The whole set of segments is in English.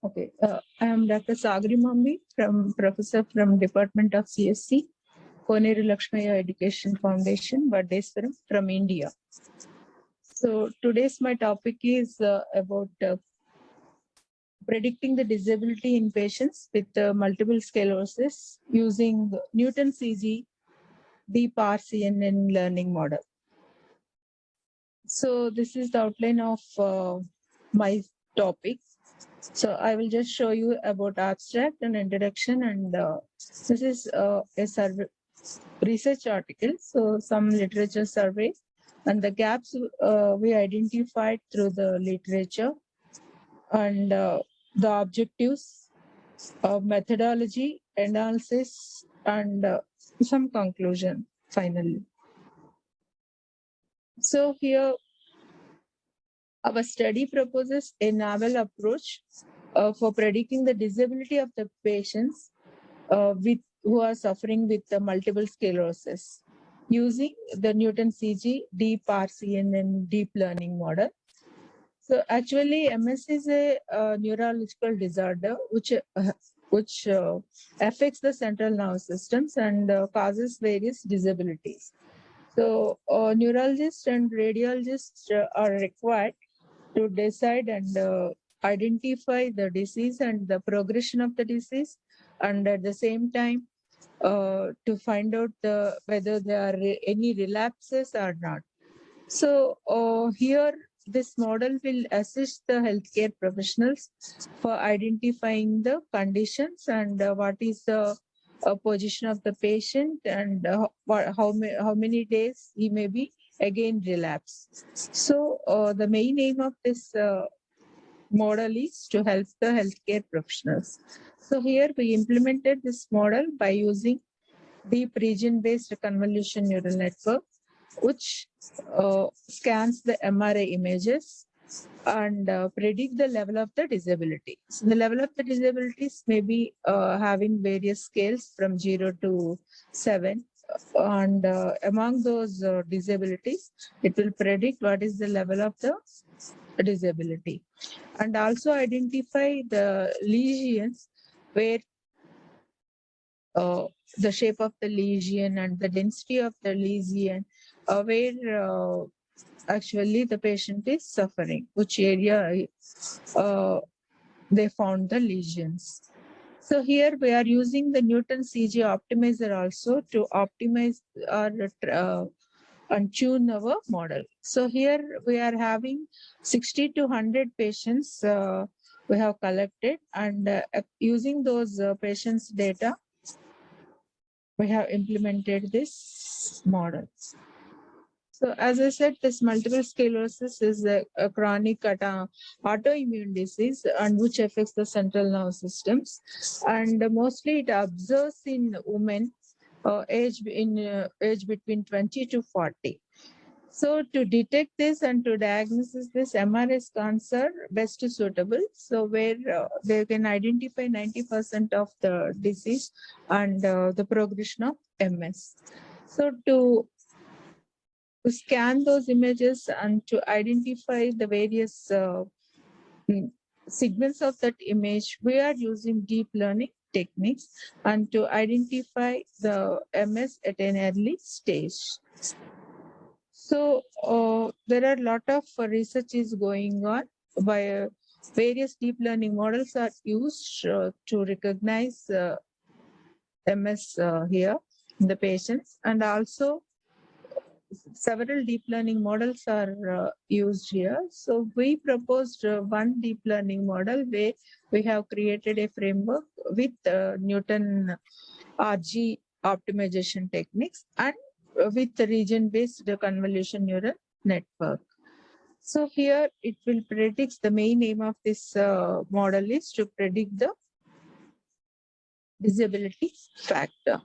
Okay, I am Dr. Sagar Imambi, professor from Department of CSC, Koneru Lakshmaiah Education Foundation, Vadeswaram from India. So today's my topic is about predicting the disability in patients with multiple sclerosis using Newton CG deep Rcnn learning model. So this is the outline of my topic. So I will just show you about abstract and introduction, and this is a survey research article. So some literature survey and the gaps we identified through the literature, and the objectives of methodology, analysis, and some conclusion finally. So here our study proposes a novel approach for predicting the disability of the patients who are suffering with the multiple sclerosis using the Newton CG deep Rcnn deep learning model. So actually MS is a neurological disorder which affects the central nervous systems and causes various disabilities. So neurologists and radiologists are required to decide and identify the disease and the progression of the disease, and at the same time to find out whether there are any relapses or not. So here this model will assist the healthcare professionals for identifying the conditions and what is the position of the patient and how many days he may be again relapse. So the main aim of this model is to help the healthcare professionals. So here we implemented this model by using deep region-based convolution neural network, which scans the MRI images and predict the level of the disability. So the level of the disabilities may be having various scales from 0 to 7. And among those disabilities, it will predict what is the level of the disability, and also identify the lesions where the shape of the lesion and the density of the lesion, where actually the patient is suffering, which area they found the lesions. So here we are using the Newton CG optimizer also to optimize and tune our model. So here we are having 60 to 100 patients we have collected, and using those patients' data, we have implemented this model. So as I said, this multiple sclerosis is a chronic autoimmune disease and which affects the central nervous systems. And mostly it observes in women age between 20 to 40. So to detect this and to diagnose this, MRI scans are best suitable. So where they can identify 90% of the disease and the progression of MS. So to scan those images and to identify the various segments of that image, we are using deep learning techniques and to identify the MS at an early stage. So there are a lot of research is going on by various deep learning models are used to recognize MS here in the patients, and also several deep learning models are used here. So we proposed one deep learning model where we have created a framework with Newton RG optimization techniques and with the region-based convolution neural network. So here it will predict, the main aim of this model is to predict the disability factor.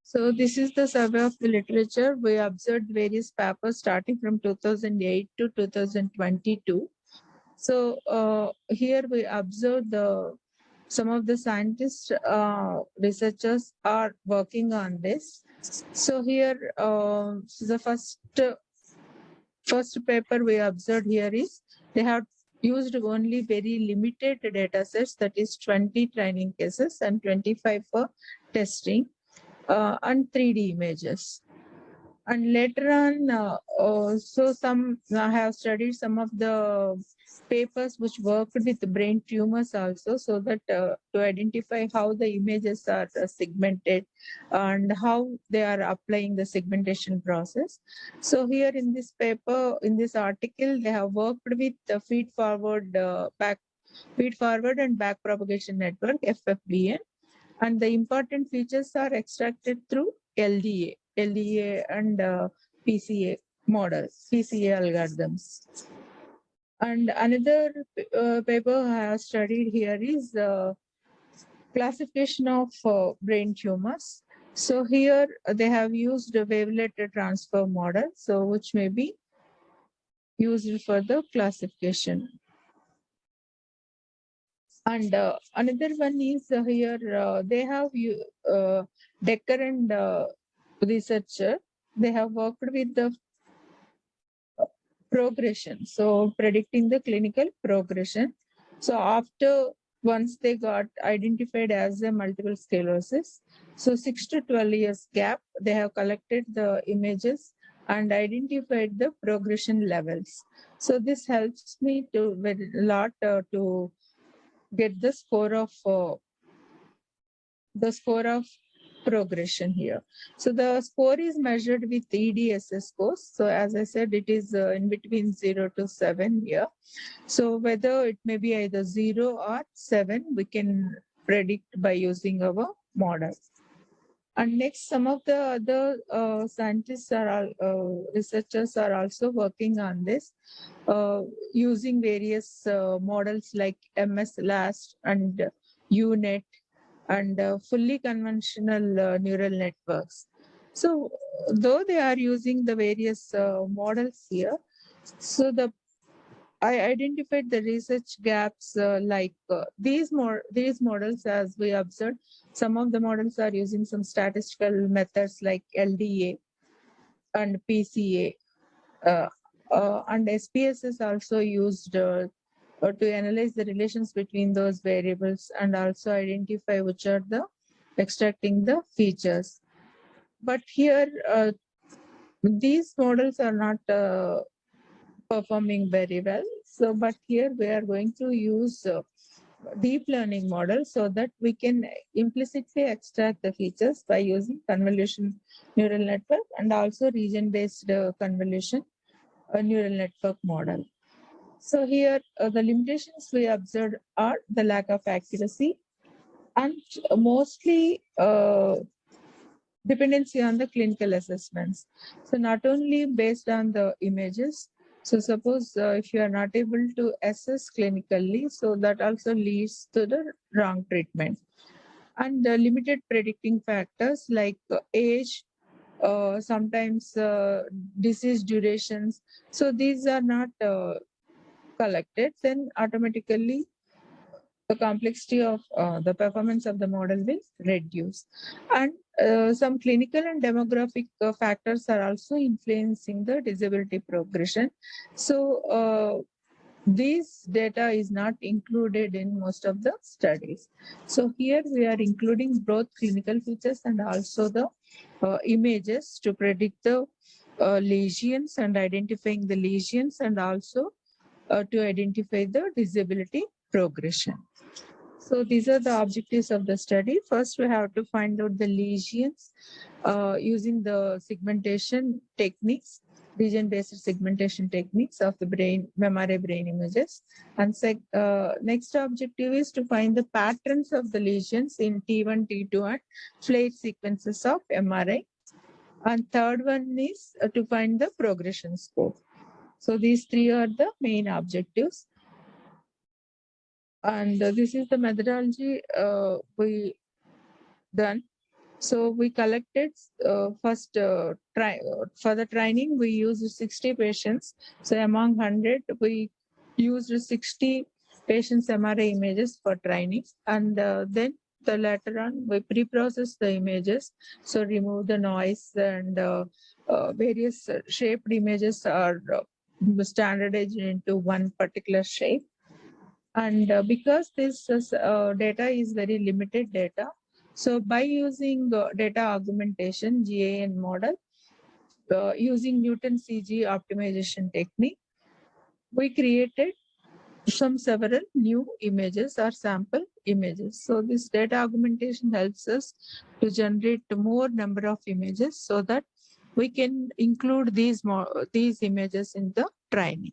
So this is the survey of the literature. We observed various papers starting from 2008 to 2022. So here we observed some of the scientists, researchers are working on this. So here the first paper we observed here is they have used only very limited data sets, that is 20 training cases and 25 for testing, and 3D images. And later on, I have studied some of the papers which worked with brain tumors also, so that to identify how the images are segmented and how they are applying the segmentation process. So here in this paper, in this article, they have worked with the feed forward and back propagation network, FFBN, and the important features are extracted through LDA and PCA models, PCA algorithms. And another paper I have studied here is classification of brain tumors. So here they have used a wavelet transfer model, so which may be used for the classification. And another one is here they have Decker and researcher. They have worked with the progression, so predicting the clinical progression. So after once they got identified as a multiple sclerosis, so 6 to 12 years gap, they have collected the images and identified the progression levels. So this helps me to very lot to get the score of progression here. So the score is measured with EDSS scores. So as I said, it is in between 0 to 7 here. So whether it may be either 0 or 7, we can predict by using our model. And next, some of the other scientists researchers are also working on this using various models like MS-LAST and UNet and fully conventional neural networks. So though they are using the various models here, so I identified the research gaps like these models, as we observed. Some of the models are using some statistical methods like LDA and PCA, and SPS is also used to analyze the relations between those variables and also identify which are the extracting the features. But here, these models are not performing very well. So, but here we are going to use deep learning model so that we can implicitly extract the features by using convolution neural network and also region-based convolution neural network model. So here the limitations we observed are the lack of accuracy and mostly dependency on the clinical assessments. So not only based on the images. So suppose if you are not able to assess clinically, so that also leads to the wrong treatment. And limited predicting factors like age, sometimes disease durations. So these are not collected, then automatically the complexity of the performance of the model will reduce. And some clinical and demographic factors are also influencing the disability progression. So this data is not included in most of the studies. So here we are including both clinical features and also the images to predict the lesions and identifying the lesions and also to identify the disability progression. So these are the objectives of the study. First, we have to find out the lesions using the segmentation techniques, region-based segmentation techniques of the MRI brain images. And next objective is to find the patterns of the lesions in T1, T2, and flayed sequences of MRI. And third one is to find the progression score. So these three are the main objectives. And this is the methodology we done. So we collected first for the training, we used 60 patients. So among 100, we used 60 patients MRI images for training. And then later on, we pre-process the images. So remove the noise and various shaped images are standardized into one particular shape. And because this data is very limited data, so by using data augmentation, GAN model, using Newton CG optimization technique, we created several new images or sample images. So this data augmentation helps us to generate more number of images so that we can include these images in the training.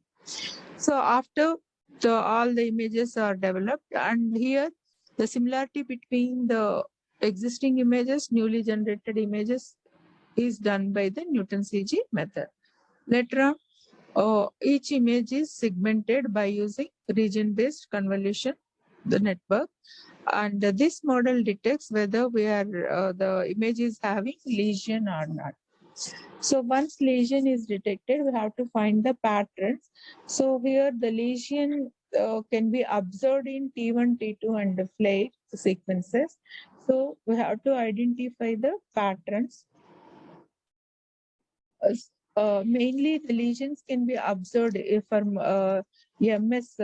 So after all the images are developed, and here the similarity between the existing images, newly generated images, is done by the Newton CG method. Later on, each image is segmented by using region-based convolution, the network, and this model detects whether the image is having lesion or not. So once lesion is detected, we have to find the patterns. So here the lesion can be observed in T1, T2, and the flare sequences. So we have to identify the patterns. Mainly the lesions can be observed from MS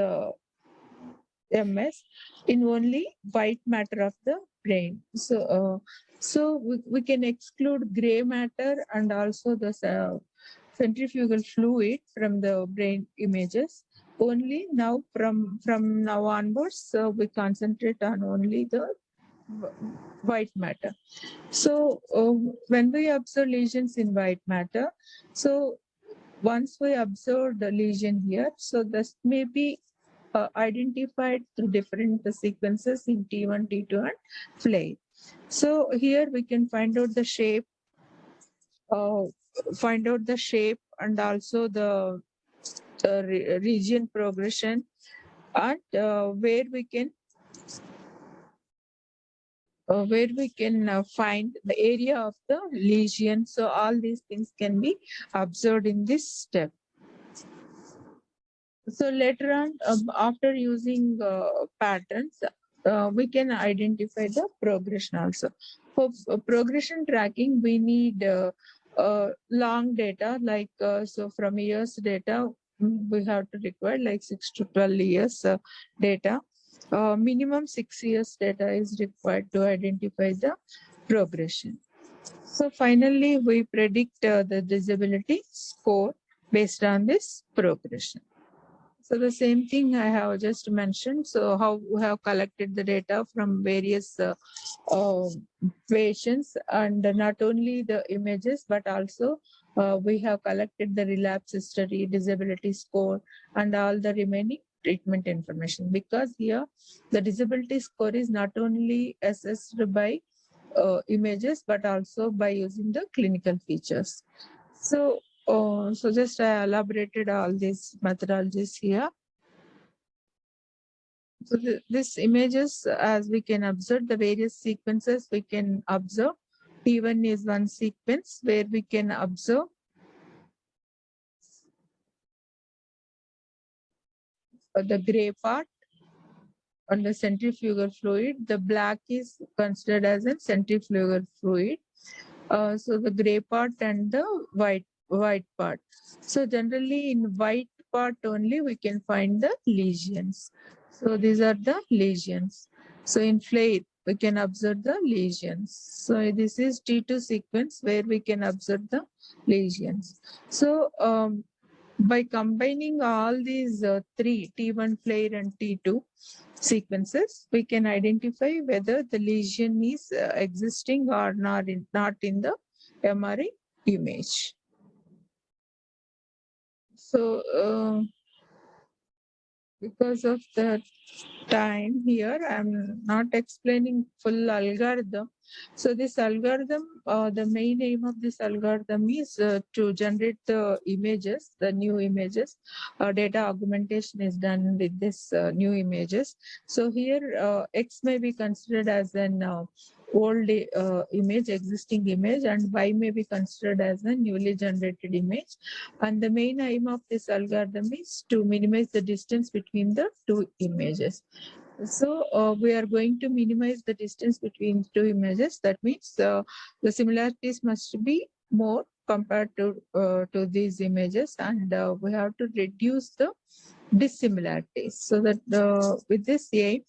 in only white matter of the brain. So we can exclude gray matter and also the centrifugal fluid from the brain images. Only now from now onwards, we concentrate on only the white matter. So when we observe lesions in white matter, so once we observe the lesion here, so this may be identified through different sequences in T1, T2, and flare. So here we can find out the shape, and also the region progression, and where we can find the area of the lesion. So all these things can be observed in this step. So later on, after using patterns, we can identify the progression also. For progression tracking, we need long data, like so from years data, we have to require like 6 to 12 years data. Minimum 6 years data is required to identify the progression. So finally, we predict the disability score based on this progression. So the same thing I have just mentioned. So how we have collected the data from various patients, and not only the images, but also we have collected the relapse history, disability score, and all the remaining treatment information. Because here the disability score is not only assessed by images, but also by using the clinical features. So so just I elaborated all these methodologies here. So this images, as we can observe the various sequences, we can observe. T1 is one sequence where we can observe the gray part on the centrifugal fluid. The black is considered as a centrifugal fluid. So the gray part and the white part. So generally in white part only we can find the lesions. So these are the lesions. So in flare we can observe the lesions. So this is T2 sequence where we can observe the lesions. So by combining all these three, T1, flare, and T2 sequences, we can identify whether the lesion is existing or not in the MRI image. So because of the time here, I'm not explaining full algorithm. So this algorithm, the main aim of this algorithm is to generate the images, the new images. Data augmentation is done with this new images. So here X may be considered as an old image, existing image, and Y may be considered as a newly generated image. And the main aim of this algorithm is to minimize the distance between the two images. So we are going to minimize the distance between two images. That means the similarities must be more compared to these images, and we have to reduce the dissimilarities. So that with this aim,